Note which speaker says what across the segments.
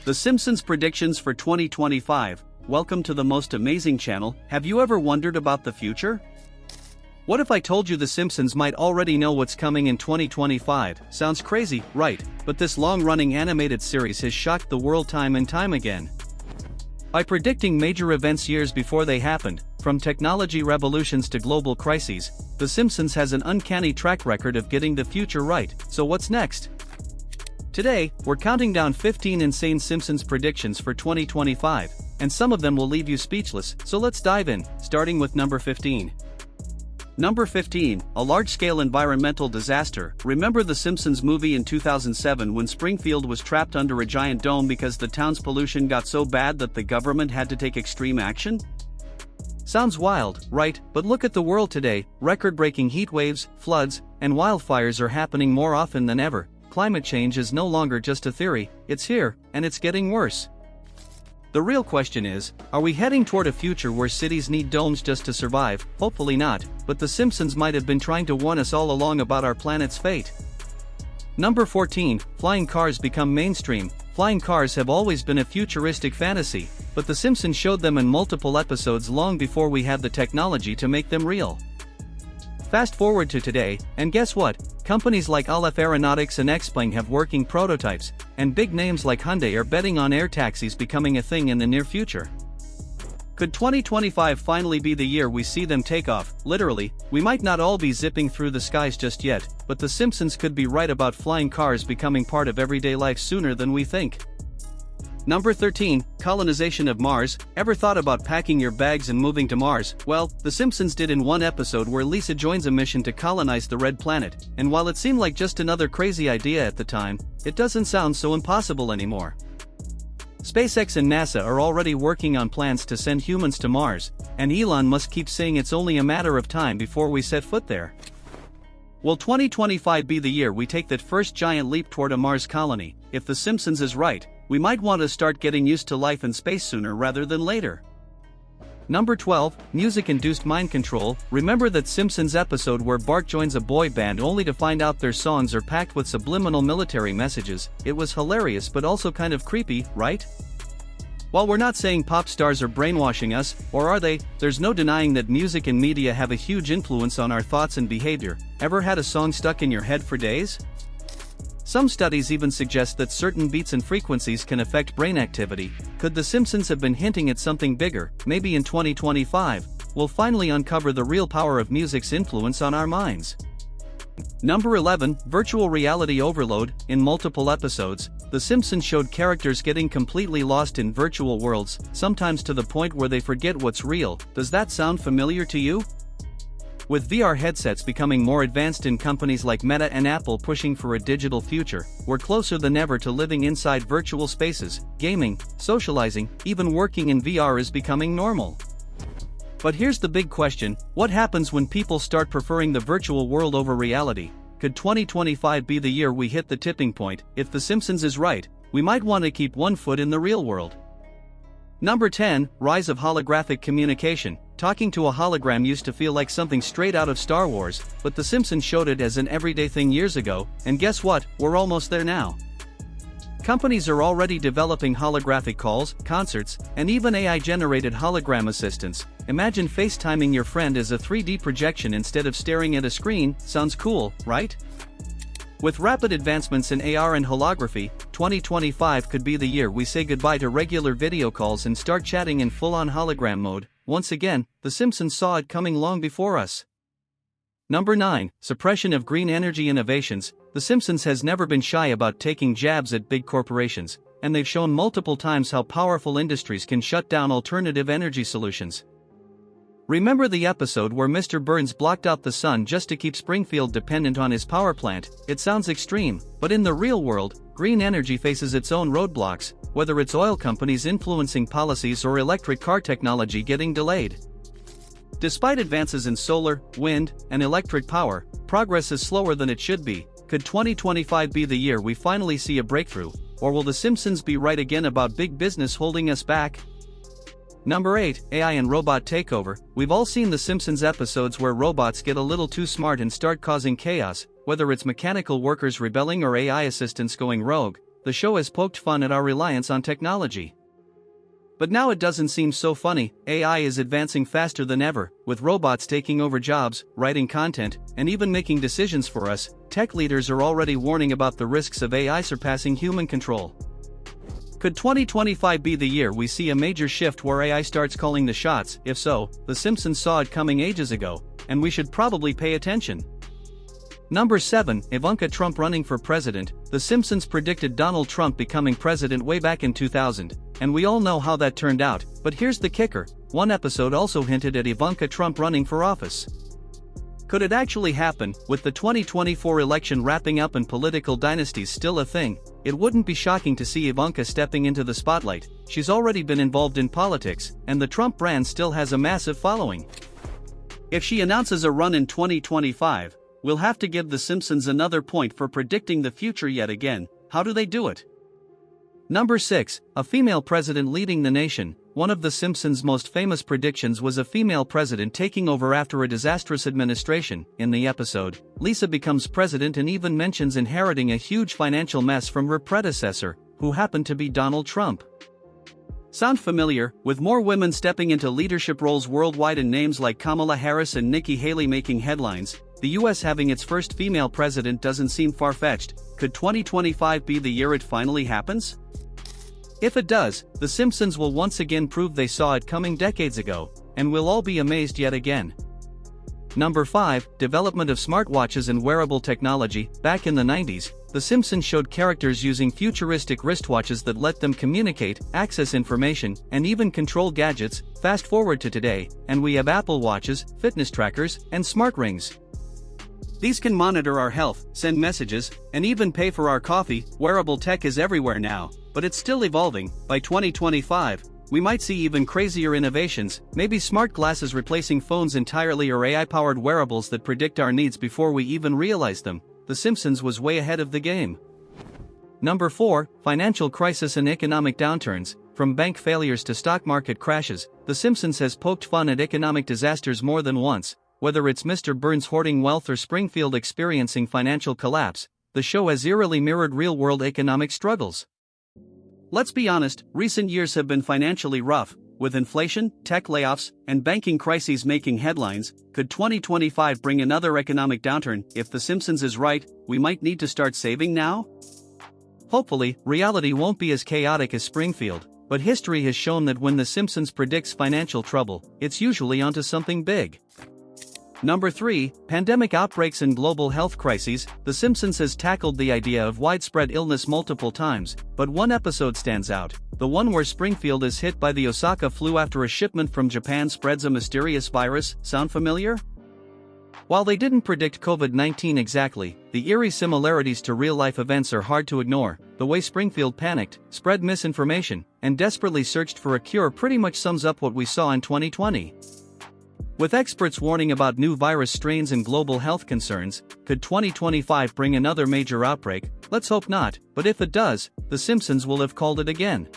Speaker 1: The Simpsons predictions for 2025. Welcome to the most amazing channel. Have you ever wondered about the future? What if I told you The Simpsons might already know what's coming in 2025? Sounds crazy, right? But this long-running animated series has shocked the world time and time again. By predicting major events years before they happened, from technology revolutions to global crises, The Simpsons has an uncanny track record of getting the future right. So what's next? Today, we're counting down 15 insane Simpsons predictions for 2025, and some of them will leave you speechless, so let's dive in, starting with number 15. Number 15, a large-scale environmental disaster. Remember the Simpsons movie in 2007 when Springfield was trapped under a giant dome because the town's pollution got so bad that the government had to take extreme action? Sounds wild, right? But look at the world today. Record-breaking heat waves, floods, and wildfires are happening more often than ever. Climate change is no longer just a theory, it's here, and it's getting worse. The real question is, are we heading toward a future where cities need domes just to survive? Hopefully not, but The Simpsons might have been trying to warn us all along about our planet's fate. Number 14, flying cars become mainstream. Flying cars have always been a futuristic fantasy, but The Simpsons showed them in multiple episodes long before we had the technology to make them real. Fast forward to today, and guess what? Companies like Aleph Aeronautics and Xpeng have working prototypes, and big names like Hyundai are betting on air taxis becoming a thing in the near future. Could 2025 finally be the year we see them take off? Literally, we might not all be zipping through the skies just yet, but The Simpsons could be right about flying cars becoming part of everyday life sooner than we think. Number 13, colonization of Mars. Ever thought about packing your bags and moving to Mars? Well, The Simpsons did in one episode where Lisa joins a mission to colonize the Red Planet, and while it seemed like just another crazy idea at the time, it doesn't sound so impossible anymore. SpaceX and NASA are already working on plans to send humans to Mars, and Elon Musk keeps saying it's only a matter of time before we set foot there. Will 2025 be the year we take that first giant leap toward a Mars colony? If The Simpsons is right, we might want to start getting used to life in space sooner rather than later. Number 12, music-induced mind control. Remember that Simpsons episode where Bart joins a boy band only to find out their songs are packed with subliminal military messages? It was hilarious but also kind of creepy, right? While we're not saying pop stars are brainwashing us, or are they, there's no denying that music and media have a huge influence on our thoughts and behavior. Ever had a song stuck in your head for days? Some studies even suggest that certain beats and frequencies can affect brain activity. Could The Simpsons have been hinting at something bigger? Maybe in 2025, we'll finally uncover the real power of music's influence on our minds. Number 11, virtual reality overload. In multiple episodes, The Simpsons showed characters getting completely lost in virtual worlds, sometimes to the point where they forget what's real. Does that sound familiar to you? With VR headsets becoming more advanced and companies like Meta and Apple pushing for a digital future, we're closer than ever to living inside virtual spaces. Gaming, socializing, even working in VR is becoming normal. But here's the big question, what happens when people start preferring the virtual world over reality? Could 2025 be the year we hit the tipping point? If The Simpsons is right, we might want to keep one foot in the real world. Number 10, rise of holographic communication. Talking to a hologram used to feel like something straight out of Star Wars, but The Simpsons showed it as an everyday thing years ago, and guess what, we're almost there now. Companies are already developing holographic calls, concerts, and even AI-generated hologram assistants. Imagine FaceTiming your friend as a 3D projection instead of staring at a screen. Sounds cool, right? With rapid advancements in AR and holography, 2025 could be the year we say goodbye to regular video calls and start chatting in full-on hologram mode. Once again, The Simpsons saw it coming long before us. Number 9, suppression of green energy innovations. The Simpsons has never been shy about taking jabs at big corporations, and they've shown multiple times how powerful industries can shut down alternative energy solutions. Remember the episode where Mr. Burns blocked out the sun just to keep Springfield dependent on his power plant? It sounds extreme, but in the real world, green energy faces its own roadblocks, whether it's oil companies influencing policies or electric car technology getting delayed. Despite advances in solar, wind, and electric power, progress is slower than it should be. Could 2025 be the year we finally see a breakthrough, or will The Simpsons be right again about big business holding us back? Number 8, AI and robot takeover. We've all seen The Simpsons episodes where robots get a little too smart and start causing chaos, whether it's mechanical workers rebelling or AI assistants going rogue. the show has poked fun at our reliance on technology. But now it doesn't seem so funny. AI is advancing faster than ever, with robots taking over jobs, writing content, and even making decisions for us. Tech leaders are already warning about the risks of AI surpassing human control. Could 2025 be the year we see a major shift where AI starts calling the shots? If so, The Simpsons saw it coming ages ago, and we should probably pay attention. Number 7, Ivanka Trump running for president. The Simpsons predicted Donald Trump becoming president way back in 2000, and we all know how that turned out, but here's the kicker. One episode also hinted at Ivanka Trump running for office. Could it actually happen? With the 2024 election wrapping up and political dynasties still a thing, it wouldn't be shocking to see Ivanka stepping into the spotlight. She's already been involved in politics, and the Trump brand still has a massive following. If she announces a run in 2025, we'll have to give The Simpsons another point for predicting the future yet again. How do they do it? Number 6, a female president leading the nation. One of The Simpsons' most famous predictions was a female president taking over after a disastrous administration. In the episode, Lisa becomes president and even mentions inheriting a huge financial mess from her predecessor, who happened to be Donald Trump. Sound familiar? With more women stepping into leadership roles worldwide and names like Kamala Harris and Nikki Haley making headlines, the US having its first female president doesn't seem far-fetched. Could 2025 be the year it finally happens? If it does, The Simpsons will once again prove they saw it coming decades ago, and we'll all be amazed yet again. Number 5, development of smartwatches and wearable technology. Back in the 90s, The Simpsons showed characters using futuristic wristwatches that let them communicate, access information, and even control gadgets. Fast forward to today, and we have Apple Watches, fitness trackers, and smart rings. These can monitor our health, send messages, and even pay for our coffee. Wearable tech is everywhere now, but it's still evolving. By 2025, we might see even crazier innovations, maybe smart glasses replacing phones entirely or AI-powered wearables that predict our needs before we even realize them. The Simpsons was way ahead of the game. Number 4, financial crisis and economic downturns. From bank failures to stock market crashes, The Simpsons has poked fun at economic disasters more than once. Whether it's Mr. Burns hoarding wealth or Springfield experiencing financial collapse, the show has eerily mirrored real-world economic struggles. Let's be honest, recent years have been financially rough, with inflation, tech layoffs, and banking crises making headlines. Could 2025 bring another economic downturn? If The Simpsons is right, we might need to start saving now? Hopefully, reality won't be as chaotic as Springfield, but history has shown that when The Simpsons predicts financial trouble, it's usually onto something big. Number 3, pandemic outbreaks and global health crises. The Simpsons has tackled the idea of widespread illness multiple times, but one episode stands out, the one where Springfield is hit by the Osaka flu after a shipment from Japan spreads a mysterious virus. Sound familiar? While they didn't predict COVID-19 exactly, the eerie similarities to real-life events are hard to ignore. The way Springfield panicked, spread misinformation, and desperately searched for a cure pretty much sums up what we saw in 2020. With experts warning about new virus strains and global health concerns, could 2025 bring another major outbreak? Let's hope not, but if it does, The Simpsons will have called it again.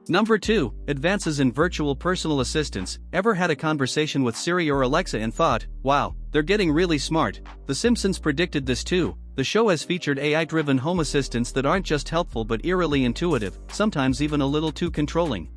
Speaker 1: Number 2, advances in virtual personal assistants. Ever had a conversation with Siri or Alexa and thought, wow, they're getting really smart? The Simpsons predicted this too. The show has featured AI-driven home assistants that aren't just helpful but eerily intuitive, sometimes even a little too controlling.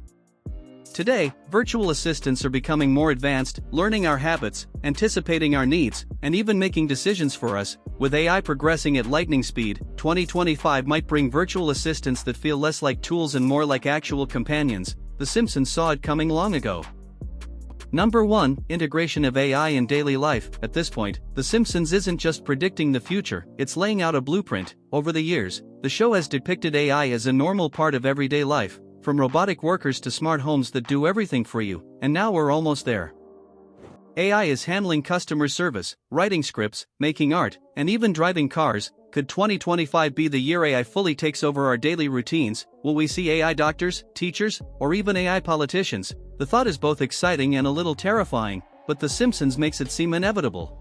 Speaker 1: Today, virtual assistants are becoming more advanced, learning our habits, anticipating our needs, and even making decisions for us. With AI progressing at lightning speed, 2025 might bring virtual assistants that feel less like tools and more like actual companions. The Simpsons saw it coming long ago. Number 1, integration of AI in daily life. At this point, The Simpsons isn't just predicting the future, it's laying out a blueprint. Over the years, the show has depicted AI as a normal part of everyday life. From robotic workers to smart homes that do everything for you, and now we're almost there. AI is handling customer service, writing scripts, making art, and even driving cars. Could 2025 be the year AI fully takes over our daily routines? Will we see AI doctors, teachers, or even AI politicians? The thought is both exciting and a little terrifying, but The Simpsons makes it seem inevitable.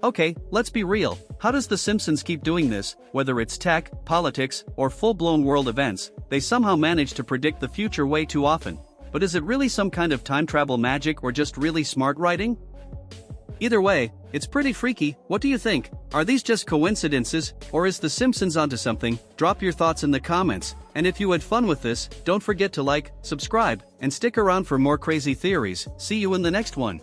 Speaker 1: Okay, let's be real. How does The Simpsons keep doing this? Whether it's tech, politics, or full-blown world events, they somehow manage to predict the future way too often. But is it really some kind of time travel magic or just really smart writing? Either way, it's pretty freaky. What do you think? Are these just coincidences, or is The Simpsons onto something? Drop your thoughts in the comments, and if you had fun with this, don't forget to like, subscribe, and stick around for more crazy theories. See you in the next one.